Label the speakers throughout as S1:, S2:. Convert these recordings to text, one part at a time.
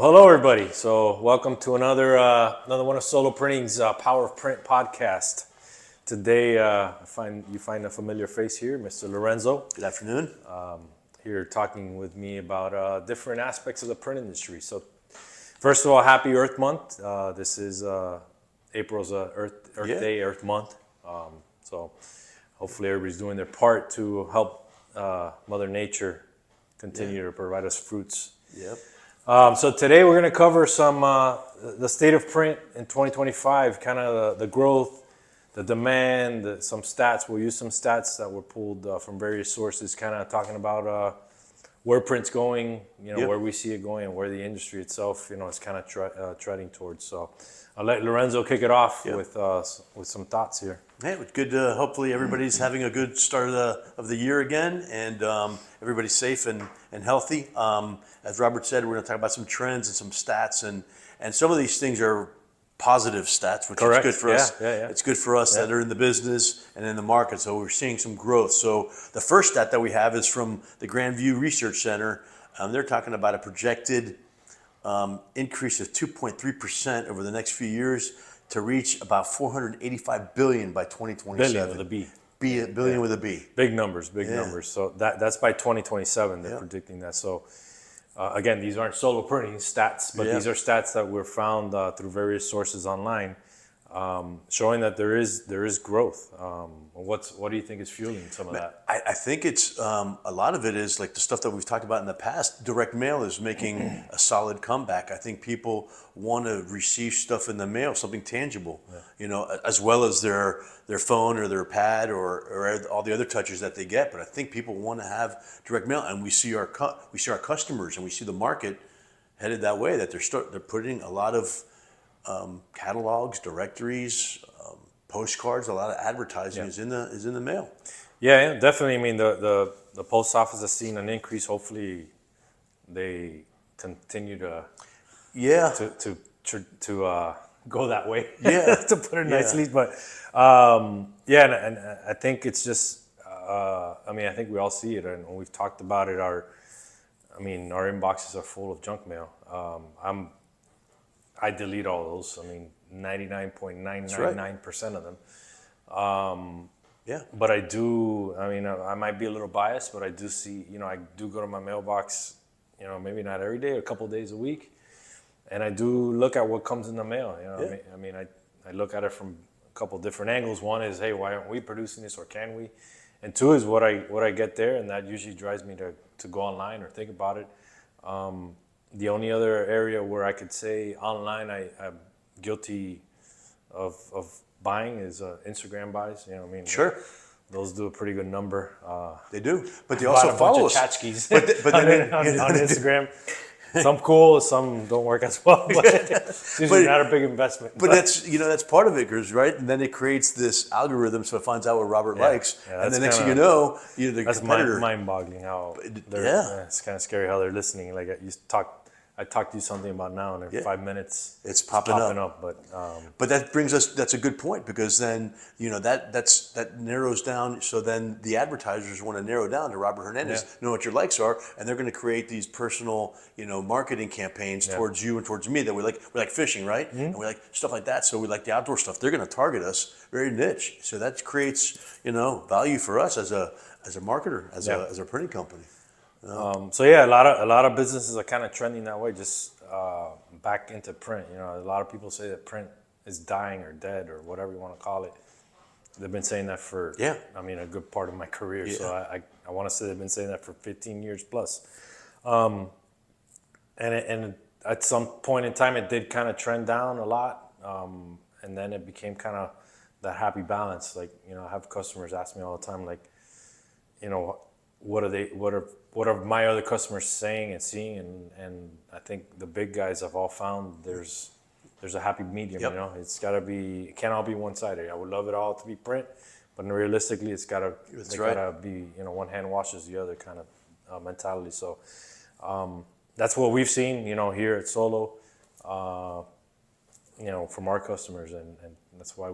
S1: Well, hello everybody. So, welcome to another one of Solo Printing's Power of Print podcast. Today, you find a familiar face here, Mr. Lorenzo.
S2: Good afternoon.
S1: Here talking with me about different aspects of the print industry. So, first of all, happy Earth Month. This is April's Earth Day, Earth Month. So, hopefully, everybody's doing their part to help Mother Nature continue to provide us fruits.
S2: Yep.
S1: So today we're going to cover some the state of print in 2025, kind of the growth, the demand, some stats. We'll use some stats that were pulled from various sources, kind of talking about where print's going, where we see it going, and where the industry itself, is kind of treading towards. So I'll let Lorenzo kick it off with some thoughts here.
S2: Hey, it's good. Hopefully everybody's having a good start of the year again, and everybody's safe and healthy. As Robert said, we're going to talk about some trends and some stats, and some of these things are positive stats, which
S1: Correct.
S2: is good for us.
S1: Yeah.
S2: It's good for us that are in the business and in the market, so we're seeing some growth. So the first stat that we have is from the Grandview Research Center. They're talking about a projected increase of 2.3% over the next few years to reach about $485 billion by 2027.
S1: Billion with a B.
S2: Billion with a B.
S1: Big numbers. So that's by 2027. They're predicting that. So again, these aren't solo printing stats, but these are stats that were found through various sources online, showing that there is growth. What do you think is fueling some of that?
S2: I think it's a lot of it is like the stuff that we've talked about in the past. Direct mail is making a solid comeback. I think people want to receive stuff in the mail, something tangible, as well as their phone or their pad or all the other touches that they get. But I think people want to have direct mail, and we see our customers and we see the market headed that way. That they're putting a lot of catalogs, directories, postcards, a lot of advertising is in the mail.
S1: Yeah, definitely. I mean, the post office has seen an increase. Hopefully, they continue to go that way.
S2: Yeah,
S1: to put it nicely. But and I think it's just. I think we all see it, and we've talked about it. Our inboxes are full of junk mail. I delete all those. 99.999% of them. But I do. I might be a little biased, but I do see. I do go to my mailbox. Maybe not every day, a couple of days a week, and I do look at what comes in the mail. I look at it from a couple of different angles. One is, hey, why aren't we producing this, or can we? And two is what I get there, and that usually drives me to go online or think about it. The only other area where I could say online I'm guilty of buying is Instagram buys.
S2: Sure.
S1: Those do a pretty good number.
S2: They do, but they also follow us.
S1: Tchotchkes
S2: But then
S1: on Instagram. Some cool, some don't work as well. But it's usually not a big investment.
S2: But that's part of it, right? And then it creates this algorithm, so it finds out what Robert likes, and the next thing you know, the
S1: that's
S2: competitor.
S1: mind-boggling how it's kind of scary how they're listening. Like I talked to you something about now, and in 5 minutes
S2: it's popping up.
S1: But
S2: that brings us. That's a good point, because then that narrows down. So then the advertisers want to narrow down to Robert Hernandez, know what your likes are, and they're going to create these personal marketing campaigns towards you and towards me that we like fishing, right? Mm-hmm. And we like stuff like that. So we like the outdoor stuff. They're going to target us very niche. So that creates value for us as a marketer, as a printing company.
S1: A lot of businesses are kind of trending that way, just back into print. A lot of people say that print is dying or dead or whatever you want to call it. They've been saying that for a good part of my career. Yeah. So I want to say they've been saying that for 15 years plus. And at some point in time, it did kind of trend down a lot, and then it became kind of that happy balance. Like I have customers ask me all the time, like, what are my other customers saying and seeing, and I think the big guys have all found there's a happy medium. It can't all be one-sided. I would love it all to be print, but realistically it's gotta be one hand washes the other kind of mentality. So that's what we've seen here at Solo, from our customers, and that's why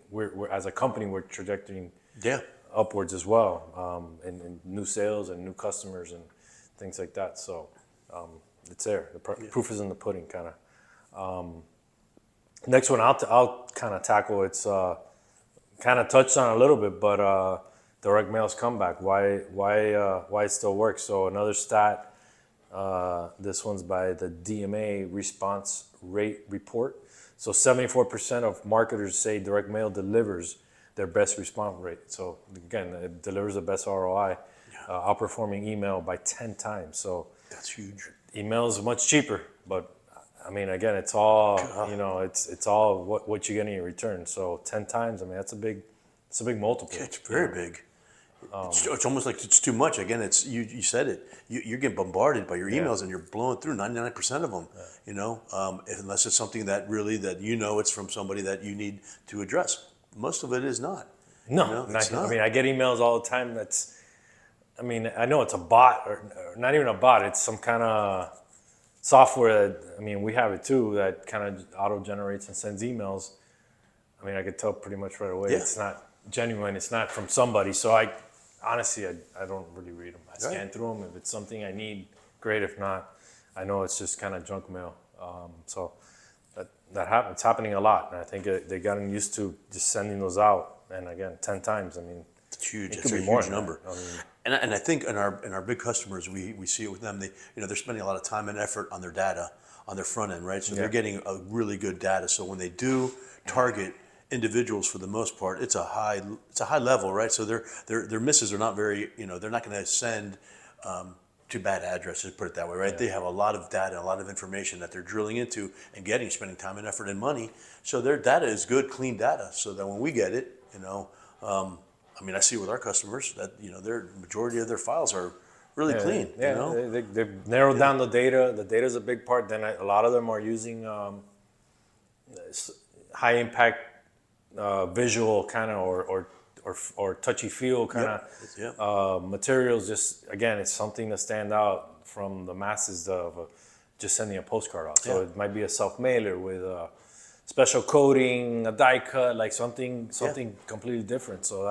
S1: we're as a company we're trajectorying upwards as well, in new sales and new customers and things like that. So it's there. The proof is in the pudding, kind of. Next one I'll kind of tackle. It's kind of touched on a little bit, but direct mail's comeback. Why it still works? So another stat. This one's by the DMA response rate report. So 74% of marketers say direct mail delivers their best response rate. So again, it delivers the best ROI, outperforming email by 10 times. So
S2: That's huge.
S1: email is much cheaper, but I mean, again, it's all it's all what you're getting in return. So 10 times, I mean, it's a big multiple.
S2: It's very big. It's almost like it's too much. Again, it's you said it. You're getting bombarded by your emails, and you're blowing through 99% of them. Unless it's something that really it's from somebody that you need to address. Most of it is not.
S1: No,
S2: it's not.
S1: I mean, I get emails all the time. I know it's a bot or not even a bot. It's some kind of software that, I mean, we have it too, that kind of auto generates and sends emails. I mean, I could tell pretty much right away.
S2: Yeah.
S1: It's not genuine. It's not from somebody. So I don't really read them. I scan through them. If it's something I need, great. If not, I know it's just kind of junk mail. So that happens. It's happening a lot. And I think they gotten used to just sending those out. And again, 10 times. I mean,
S2: it's huge.
S1: It
S2: It's
S1: could
S2: a
S1: be more
S2: huge
S1: than
S2: number.
S1: that. I mean,
S2: And I think in our big customers, we see it with them. They're spending a lot of time and effort on their data, on their front end, right? So they're getting a really good data. So when they do target individuals, for the most part, it's a high level, right? So their misses are not very, they're not going to send to bad addresses, put it that way, right? Yeah. They have a lot of data, a lot of information that they're drilling into and spending time and effort and money. So their data is good, clean data. So that when we get it, I see with our customers that their majority of their files are really clean.
S1: Yeah, they've narrowed down the data. The data is a big part. Then a lot of them are using high impact visual kind of or touchy feel kind of materials. Just again, it's something to stand out from the masses of just sending a postcard out. So it might be a self mailer with a special coating, a die cut, like something completely different. So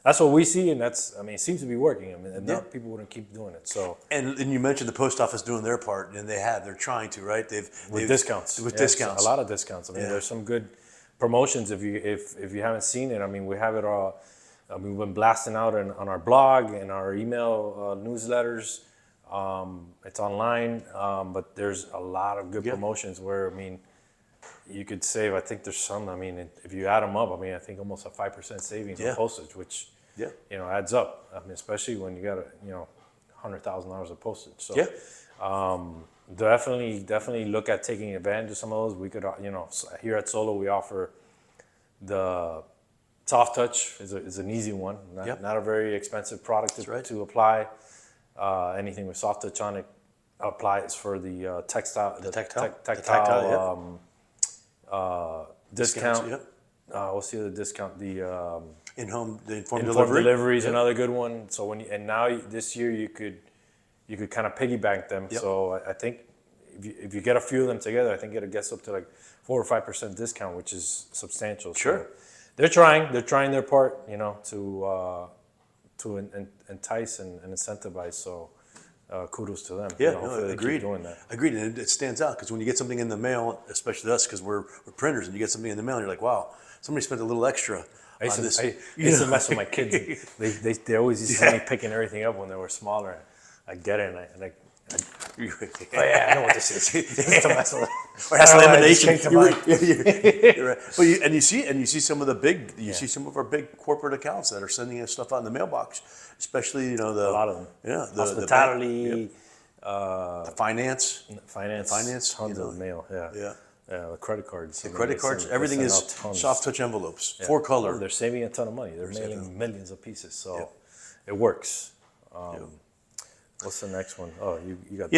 S1: that's what we see, and it seems to be working. I mean, and now people wouldn't keep doing it. So
S2: and you mentioned the post office doing their part, and they're trying to, right? They've
S1: discounts,
S2: discounts,
S1: a lot of discounts. I mean, there's some good promotions. If you haven't seen it, I mean, we have it all. We've been blasting out on our blog and our email newsletters. It's online, but there's a lot of good promotions where you could save. I think there's some. I mean, if you add them up, I think almost a 5% savings on postage, which adds up. I mean, especially when you got $100,000 of postage. So definitely look at taking advantage of some of those. We could, here at Solo we offer the soft touch is an easy one. Not a very expensive product to apply. Anything with soft touch on it applies for the tactile discount. What's the other discount? The
S2: informed
S1: delivery is another good one. So now this year you could kind of piggyback them. So I think if you get a few of them together, I think it gets up to like 4 or 5% discount, which is substantial.
S2: Sure.
S1: So they're trying their part, to entice and incentivize. So kudos to them.
S2: Agreed.
S1: Keep doing that.
S2: Agreed, and it stands out because when you get something in the mail, especially us, because we're printers, and you get something in the mail, and you're like, wow, somebody spent a little extra on this.
S1: I used to mess with my kids. They always used to see me picking everything up when they were smaller. I get it, and I I know what this is. It's to mess with.
S2: Or has lamination.
S1: You're
S2: right. But you see some of the big, see some of our big corporate accounts that are sending us stuff out in the mailbox, especially a
S1: lot of them.
S2: the
S1: hospitality,
S2: the finance,
S1: tons of mail. The credit cards.
S2: Everything is soft touch envelopes, 4 color.
S1: They're saving a ton of money. They're mailing millions of pieces, so it works. What's the next one? Oh, you got.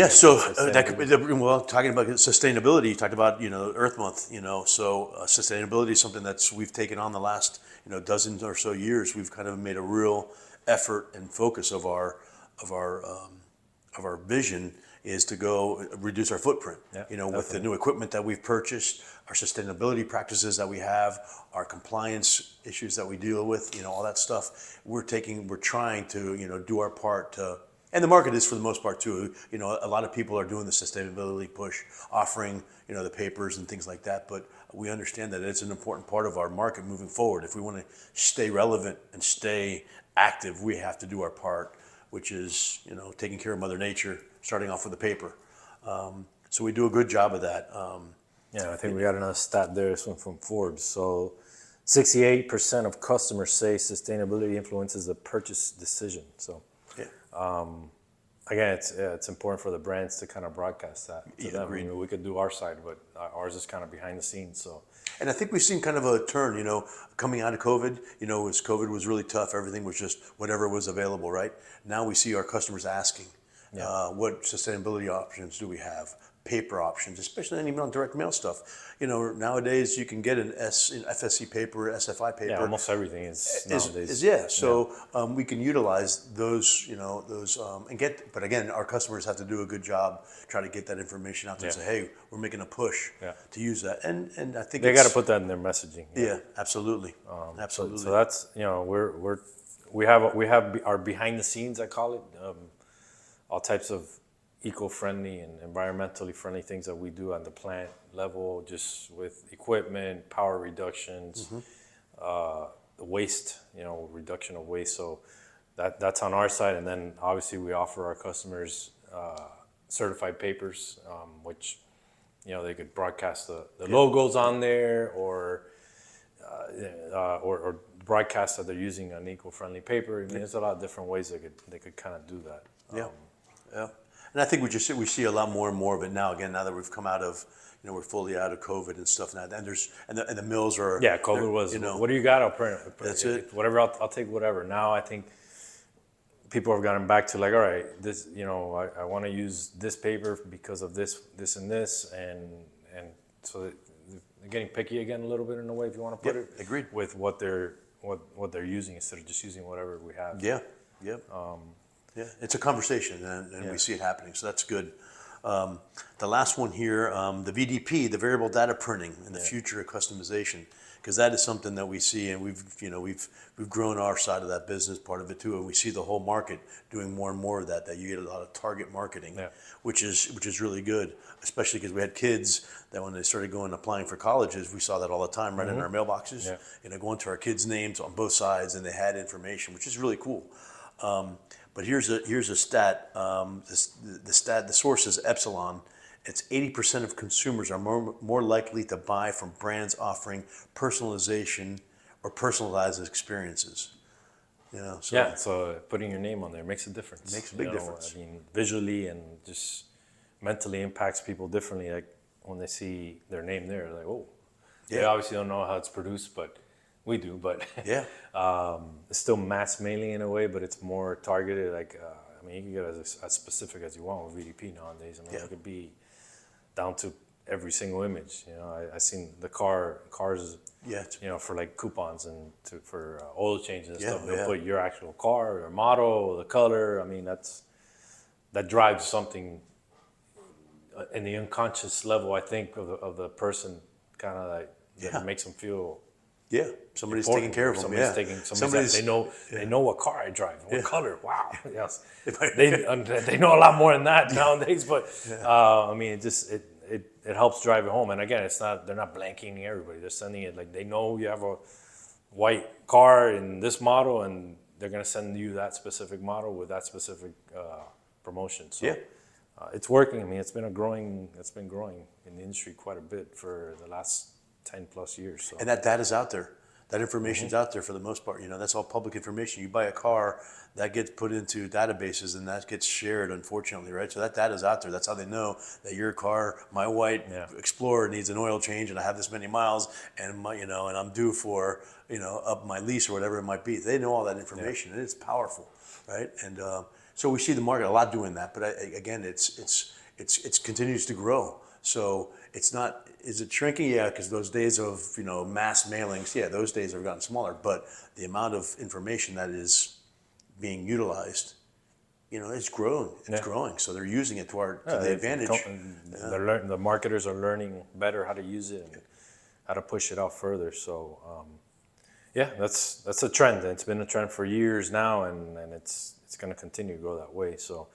S2: Talking about sustainability, you talked about Earth Month. So sustainability is something we've taken on the last dozen or so years. We've kind of made a real effort and focus of our vision is to go reduce our footprint. With the new equipment that we've purchased, our sustainability practices that we have, our compliance issues that we deal with, all that stuff. We're trying to do our part to And the market is for the most part too. You know, a lot of people are doing the sustainability push, offering, you know, the papers and things like that. But we understand that it's an important part of our market moving forward. If we want to stay relevant and stay active, we have to do our part, which is, you know, taking care of Mother Nature, starting off with the paper. So we do a good job of that.
S1: Yeah, I think we got another stat there. This one from Forbes. So 68% of customers say sustainability influences the purchase decision. So
S2: Yeah.
S1: again, it's important for the brands to kind of broadcast that to
S2: Yeah,
S1: them.
S2: agreed.
S1: I mean, we could do our side, but ours is kind of behind the scenes. So
S2: And I think we've seen kind of a turn, you know, coming out of COVID, you know, as COVID was really tough, everything was just whatever was available, right? Now we see our customers asking, what sustainability options do we have? Paper options, especially even on direct mail stuff. You know, nowadays you can get an FSC paper, SFI paper.
S1: yeah, almost everything is nowadays.
S2: So we can utilize those, you know, and get. But again, our customers have to do a good job, try to get that information out there. And say, hey, we're making a push to use that, and I think
S1: They got to put that in their messaging.
S2: Yeah, absolutely, absolutely.
S1: So that's, you know, we have our behind the scenes, I call it, all types of eco-friendly and environmentally friendly things that we do on the plant level, just with equipment, power reductions, waste, you know, reduction of waste. So that's on our side, and then obviously we offer our customers certified papers, which, you know, they could broadcast the logos on there, or broadcast that they're using an eco-friendly paper. I mean, there's a lot of different ways they could kind of do that.
S2: Yeah. And I think we see a lot more and more of it now. Again, now that we've come out of, you know, we're fully out of COVID and stuff now. And the mills are.
S1: Yeah, COVID was. You know, what do you got? I'll print it.
S2: That's it.
S1: Whatever. I'll take whatever. Now I think people have gotten back to like, all right, this. You know, I want to use this paper because of this, and this, and so they're getting picky again a little bit in a way, if you want to put it.
S2: Agreed.
S1: With what they're using instead of just using whatever we have.
S2: Yeah. Yep. Yeah, it's a conversation, and we see it happening, so that's good. The last one here, the VDP, the variable data printing, and the future of customization, because that is something that we see, and we've grown our side of that business part of it too, and we see the whole market doing more and more of that. That you get a lot of target marketing, which is really good, especially because we had kids that when they started applying for colleges, we saw that all the time right in our mailboxes, you know, going to our kids' names on both sides, and they had information, which is really cool. But here's a stat. The source is Epsilon. It's 80% of consumers are more likely to buy from brands offering personalization or personalized experiences. You know,
S1: so putting your name on there makes a difference.
S2: Makes a big difference.
S1: I mean, visually and just mentally impacts people differently. Like when they see their name there, like, oh, they obviously don't know how it's produced, but we do. But it's still mass mailing in a way, but it's more targeted. Like, I mean, you can get as specific as you want with VDP nowadays. I mean, it could be down to every single image. You know, I seen the cars. You know, for like coupons and for oil changes and stuff. They'll put your actual car, your model, the color. I mean, that drives something in the unconscious level, I think, of the person, kind of like that makes them feel.
S2: Yeah, somebody's taking care of them.
S1: They know what car I drive, what color. Wow, yes, they know a lot more than that nowadays. But I mean, it helps drive it home. And again, they're not blanking everybody. They're sending it like they know you have a white car in this model, and they're gonna send you that specific model with that specific promotion. So it's working. I mean, it's been growing in the industry quite a bit for the last 10 plus years. So.
S2: And that data's out there. That information's out there for the most part. You know, that's all public information. You buy a car, that gets put into databases, and that gets shared, unfortunately, right? So that data's out there. That's how they know that your car, my white Explorer, needs an oil change, and I have this many miles, and and I'm due for, up my lease or whatever it might be. They know all that information, and it's powerful, right? And so we see the market a lot doing that. But again, it continues to grow. So it's not. Is it shrinking? Yeah, because those days of mass mailings, those days have gotten smaller. But the amount of information that is being utilized, it's growing. It's growing. So they're using it to the advantage.
S1: The marketers are learning better how to use it and how to push it out further. So that's a trend. It's been a trend for years now, and it's it's going to continue to go that way. So,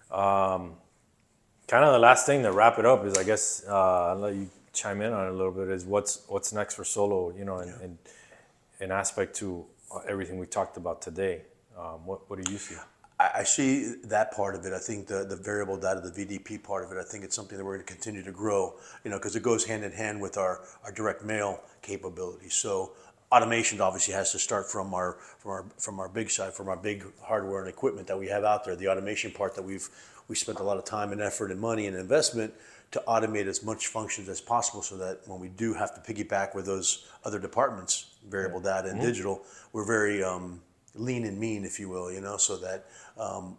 S1: kind of the last thing to wrap it up is, I guess, I'll let you chime in on it a little bit, is what's next for Solo, in aspect to everything we talked about today. What do you see?
S2: I see that part of it. I think the variable data, the VDP part of it, I think it's something that we're going to continue to grow, because it goes hand in hand with our direct mail capabilities. So automation obviously has to start from our big side, from our big hardware and equipment that we have out there. The automation part that we spent a lot of time and effort and money and investment to automate as much functions as possible, so that when we do have to piggyback with those other departments, variable data and digital, we're very lean and mean, if you will, so that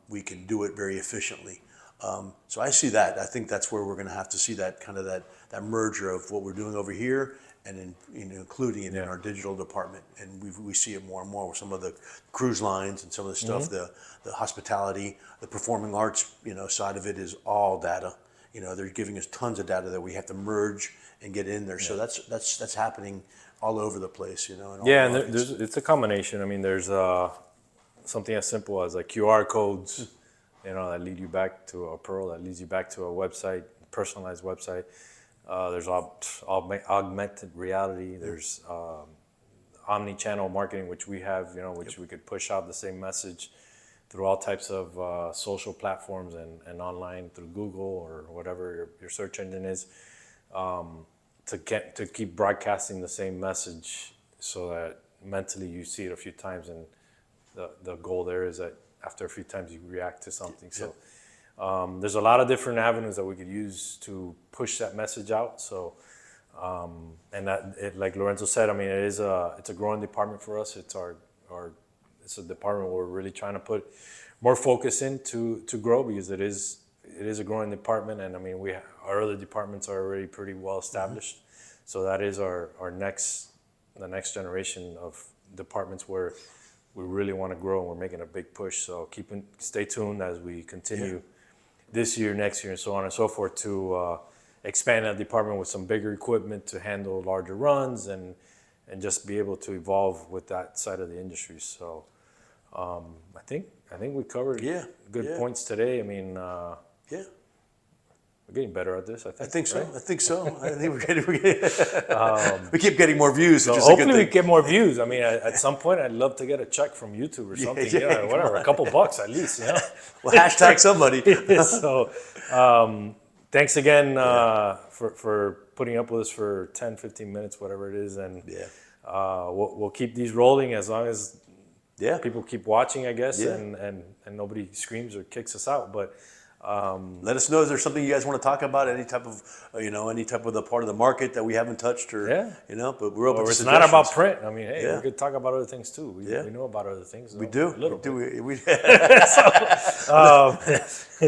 S2: we can do it very efficiently. So I see that. I think that's where we're going to have to see that kind of that merger of what we're doing over here, and then including it in our digital department. And we see it more and more with some of the cruise lines and some of the stuff, the hospitality, the performing arts, side of it is all data. They're giving us tons of data that we have to merge and get in there. So that's happening all over the place, in all
S1: Yeah, and
S2: markets.
S1: it's a combination. I mean, there's something as simple as like QR codes, that lead you back to a Pearl, that leads you back to a website, personalized website. There's augmented reality. There's omni-channel marketing, which we have, which we could push out the same message through all types of social platforms and online through Google or whatever your search engine is, to keep broadcasting the same message, so that mentally you see it a few times, and the goal there is that after a few times you react to something. So there's a lot of different avenues that we could use to push that message out. So and like Lorenzo said, I mean, it's a growing department for us. It's it's a department where we're really trying to put more focus in to grow, because it is a growing department, and I mean, our other departments are already pretty well established. So that is the next generation of departments where we really want to grow, and we're making a big push. So stay tuned as we continue this year, next year, and so on and so forth, to expand that department with some bigger equipment to handle larger runs, and just be able to evolve with that side of the industry. So I think we covered good points today. I mean, we're getting better at this, I think.
S2: So.
S1: Right?
S2: I think so. I think we keep getting more views.
S1: So
S2: which is
S1: hopefully
S2: a good
S1: we
S2: thing.
S1: get more views. I mean, at some point, I'd love to get a check from YouTube or something. Whatever, a couple bucks at least.
S2: Well, hashtag somebody.
S1: So thanks again for putting up with us for 10, 15 minutes, whatever it is. And we'll keep these rolling as long as people keep watching, I guess, and nobody screams or kicks us out. But
S2: let us know if there's something you guys want to talk about, any type of the part of the market that we haven't touched, or but we're open to
S1: it's
S2: suggestions.
S1: not about print. I mean, hey, we could talk about other things too. We know about other things.
S2: We do.
S1: A little bit.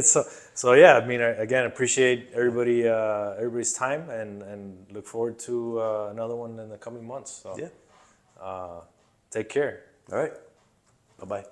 S1: So yeah, I mean, again, appreciate everybody's time, and look forward to another one in the coming months. So take care.
S2: All right. Bye-bye.